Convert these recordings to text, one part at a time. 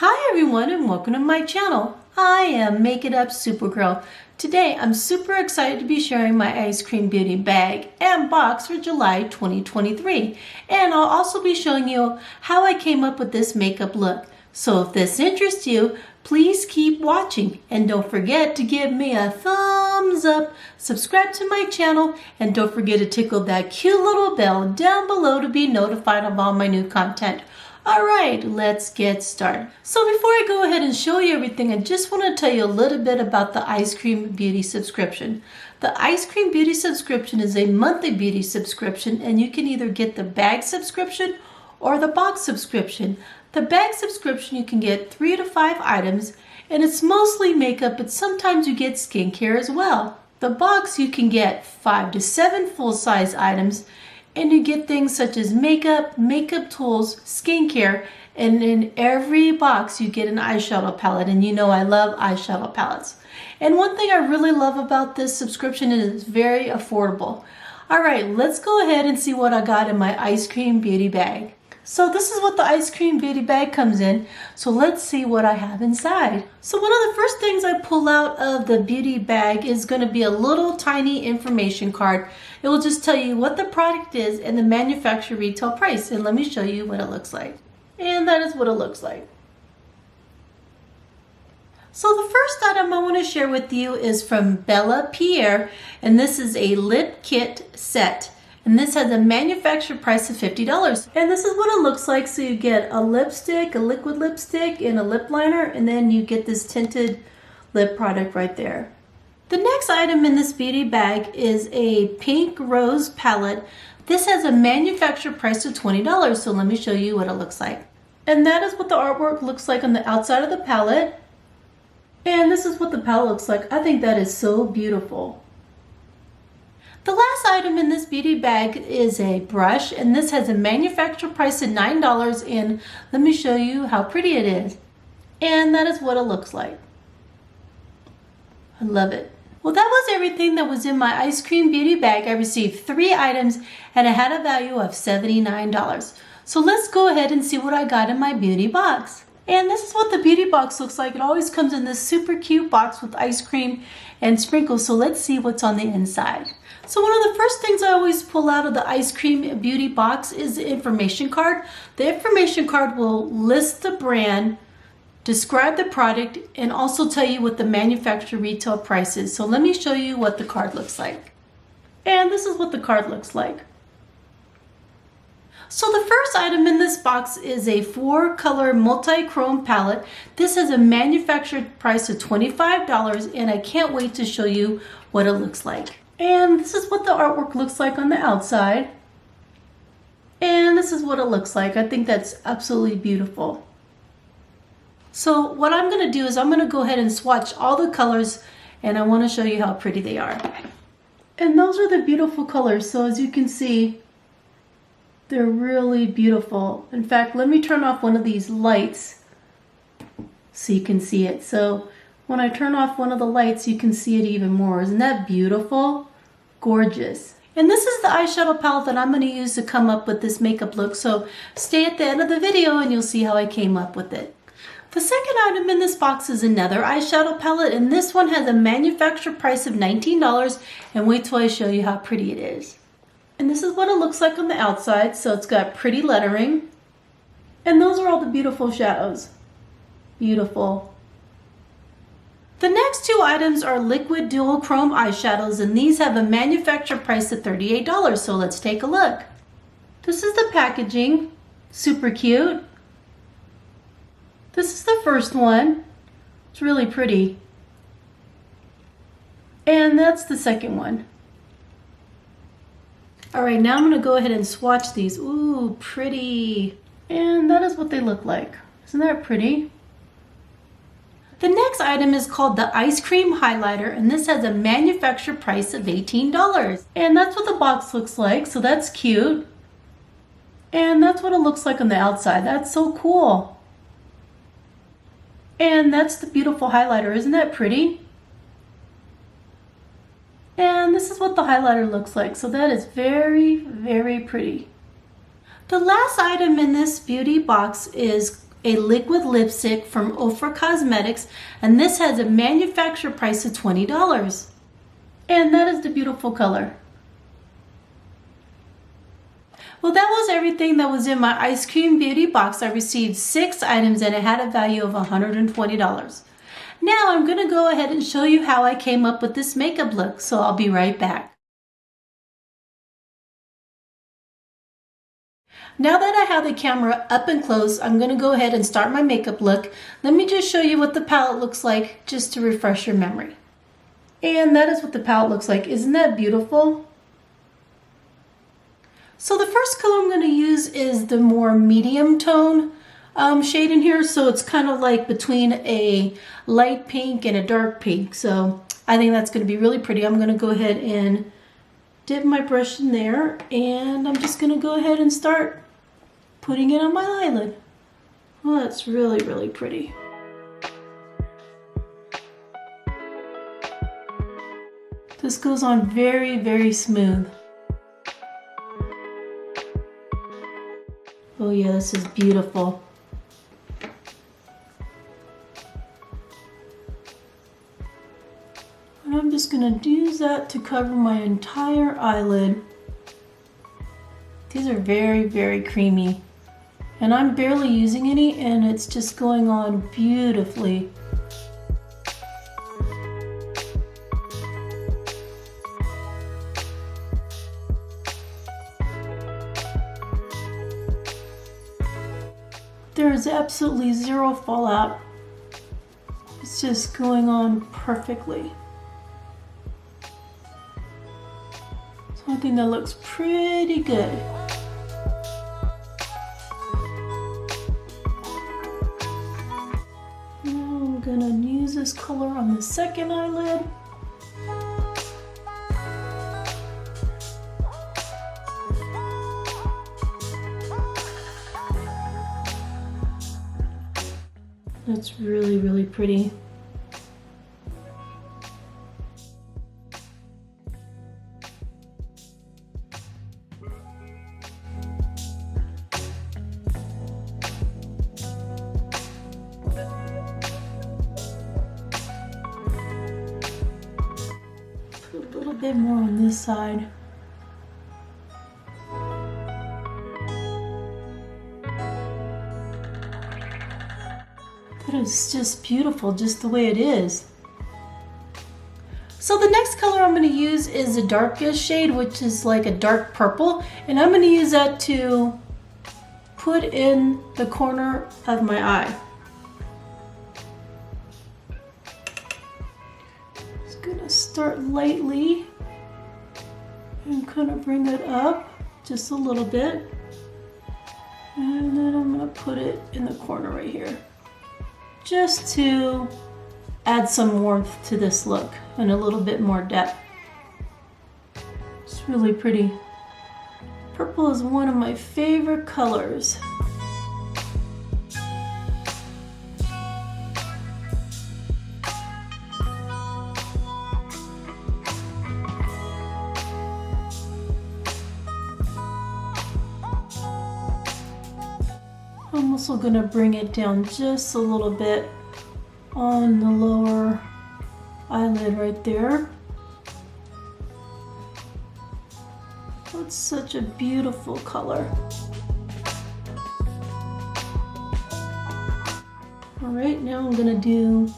Hi everyone and welcome to my channel. I am Make It Up Supergirl. Today I'm super excited to be sharing my ice cream beauty bag and box for July 2023. And I'll also be showing you how I came up with this makeup look. So if this interests you, please keep watching and don't forget to give me a thumbs up, subscribe to my channel, and don't forget to tickle that cute little bell down below to be notified of all my new content. Alright, let's get started. So before I go ahead and show you everything, I just want to tell you a little bit about the Ice Cream Beauty subscription. The Ice Cream Beauty subscription is a monthly beauty subscription, and you can either get the bag subscription or the box subscription. The bag subscription, you can get 3 to 5 items, and it's mostly makeup, but sometimes you get skincare as well. The box, you can get 5 to 7 full-size items, and you get things such as makeup, makeup tools, skincare, and in every box you get an eyeshadow palette, and you know I love eyeshadow palettes. And one thing I really love about this subscription is it's very affordable. Alright, let's go ahead and see what I got in my Ice Cream Beauty bag. So this is what the Ice Cream Beauty bag comes in. So let's see what I have inside. So one of the first things I pull out of the beauty bag is going to be a little tiny information card. It will just tell you what the product is and the manufacturer retail price. And let me show you what it looks like. And that is what it looks like. So the first item I want to share with you is from Bella Pierre, and this is a lip kit set. And this has a manufacturer price of $50. And this is what it looks like. So you get a lipstick, a liquid lipstick, and a lip liner, and then you get this tinted lip product right there. The next item in this beauty bag is a pink rose palette. This has a manufacturer price of $20. So let me show you what it looks like. And that is what the artwork looks like on the outside of the palette. And this is what the palette looks like. I think that is so beautiful. The last item in this beauty bag is a brush, and this has a manufacturer price of $9, and let me show you how pretty it is. And that is what it looks like. I love it. Well, that was everything that was in my Ice Cream Beauty bag. I received 3 items and it had a value of $79. So let's go ahead and see what I got in my beauty box. And this is what the beauty box looks like. It always comes in this super cute box with ice cream and sprinkles. So let's see what's on the inside. So one of the first things I always pull out of the Ice Cream Beauty box is the information card. The information card will list the brand, describe the product, and also tell you what the manufacturer retail price is. So let me show you what the card looks like. And this is what the card looks like. So the first item in this box is a 4-color multi-chrome palette. This has a manufactured price of $25, and I can't wait to show you what it looks like. And this is what the artwork looks like on the outside. And this is what it looks like. I think that's absolutely beautiful. So what I'm going to do is I'm going to go ahead and swatch all the colors, and I want to show you how pretty they are. And those are the beautiful colors. So as you can see, they're really beautiful. In fact, let me turn off one of these lights so you can see it. So when I turn off one of the lights, you can see it even more. Isn't that beautiful? Gorgeous. And this is the eyeshadow palette that I'm going to use to come up with this makeup look. So stay at the end of the video and you'll see how I came up with it. The second item in this box is another eyeshadow palette, and this one has a manufacturer price of $19, and wait till I show you how pretty it is. And this is what it looks like on the outside. So it's got pretty lettering. And those are all the beautiful shadows. Beautiful. The next 2 items are liquid dual chrome eyeshadows, and these have a manufacturer price of $38. So let's take a look. This is the packaging. Super cute. This is the first one. It's really pretty. And that's the second one. Alright, now I'm going to go ahead and swatch these. Ooh, pretty. And that is what they look like. Isn't that pretty? The next item is called the Ice Cream Highlighter, and this has a manufacturer price of $18. And that's what the box looks like, so that's cute. And that's what it looks like on the outside. That's so cool. And that's the beautiful highlighter. Isn't that pretty? And this is what the highlighter looks like. So that is very, very pretty. The last item in this beauty box is a liquid lipstick from Ofra Cosmetics, and this has a manufacturer price of $20. And that is the beautiful color. Well, that was everything that was in my Ice Cream Beauty box. I received 6 items and it had a value of $120. Now I'm going to go ahead and show you how I came up with this makeup look, so I'll be right back. Now that I have the camera up and close, I'm going to go ahead and start my makeup look. Let me just show you what the palette looks like, just to refresh your memory. And that is what the palette looks like. Isn't that beautiful? So the first color I'm going to use is the more medium tone shade in here. So it's kind of like between a light pink and a dark pink. So I think that's going to be really pretty. I'm going to go ahead and dip my brush in there, and I'm just going to go ahead and start putting it on my eyelid. Well, that's really, really pretty. This goes on very, very smooth. Oh yeah, this is beautiful. And I'm just going to use that to cover my entire eyelid. These are very, very creamy. And I'm barely using any, and it's just going on beautifully. There is absolutely zero fallout. It's just going on perfectly. So I think that looks pretty good. Now I'm gonna use this color on the second eyelid. That's really, really pretty. Put a little bit more on this side. But it's just beautiful, just the way it is. So the next color I'm going to use is the darkest shade, which is like a dark purple. And I'm going to use that to put in the corner of my eye. Just going to start lightly and kind of bring it up just a little bit. And then I'm going to put it in the corner right here, just to add some warmth to this look and a little bit more depth. It's really pretty. Purple is one of my favorite colors. I'm also going to bring it down just a little bit on the lower eyelid right there. That's such a beautiful color. Alright, now I'm going to do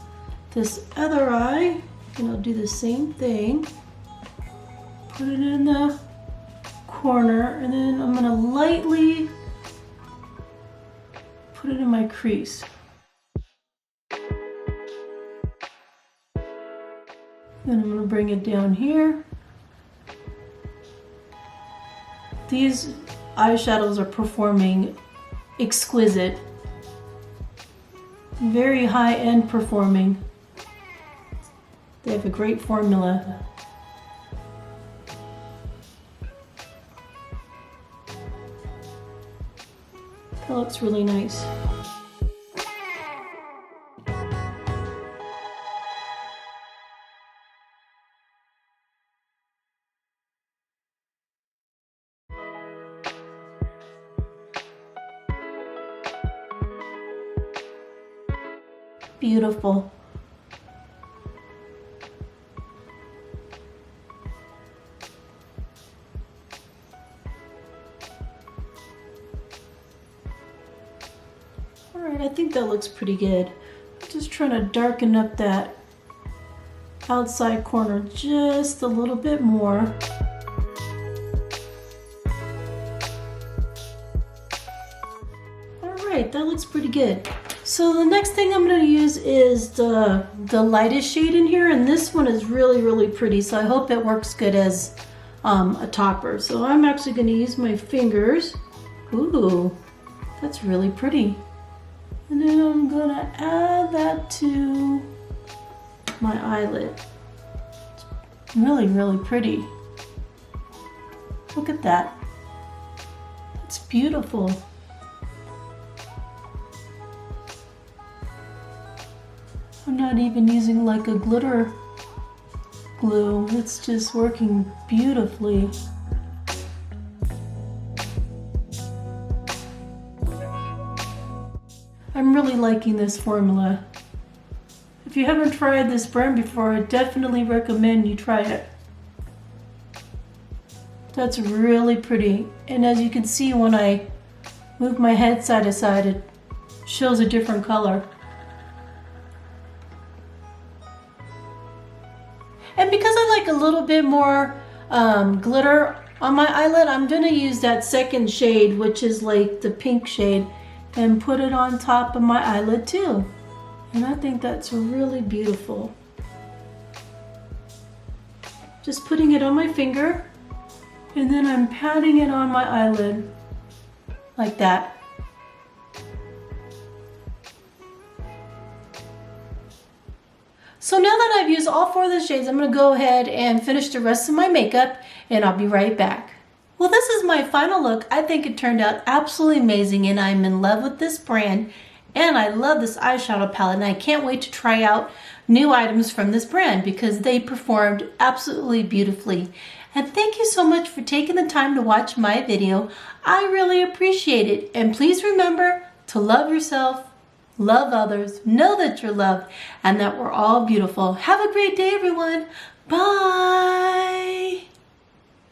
this other eye, and I'll do the same thing. Put it in the corner, and then I'm going to lightly put it in my crease. Then I'm going to bring it down here. These eyeshadows are performing exquisite. Very high-end performing. They have a great formula. That looks really nice. beautiful. All right, I think that looks pretty good. I'm just trying to darken up that outside corner just a little bit more. All right, that looks pretty good. So the next thing I'm going to use is the lightest shade in here, and this one is really, really pretty, so I hope it works good as a topper. So I'm actually going to use my fingers. Ooh, that's really pretty. And then I'm going to add that to my eyelid. It's really, really pretty. Look at that. It's beautiful. I'm not even using like a glitter glue. It's just working beautifully. I'm really liking this formula. If you haven't tried this brand before, I definitely recommend you try it. That's really pretty. And as you can see, when I move my head side to side, it shows a different color. And because I like a little bit more glitter on my eyelid, I'm gonna use that second shade, which is like the pink shade, and put it on top of my eyelid too. And I think that's really beautiful. Just putting it on my finger, and then I'm patting it on my eyelid, like that. So now that I've used all 4 of the shades, I'm gonna go ahead and finish the rest of my makeup, and I'll be right back. Well, this is my final look. I think it turned out absolutely amazing, and I'm in love with this brand. And I love this eyeshadow palette, and I can't wait to try out new items from this brand because they performed absolutely beautifully. And thank you so much for taking the time to watch my video. I really appreciate it. And please remember to love yourself, love others, know that you're loved, and that we're all beautiful. Have a great day, everyone. Bye.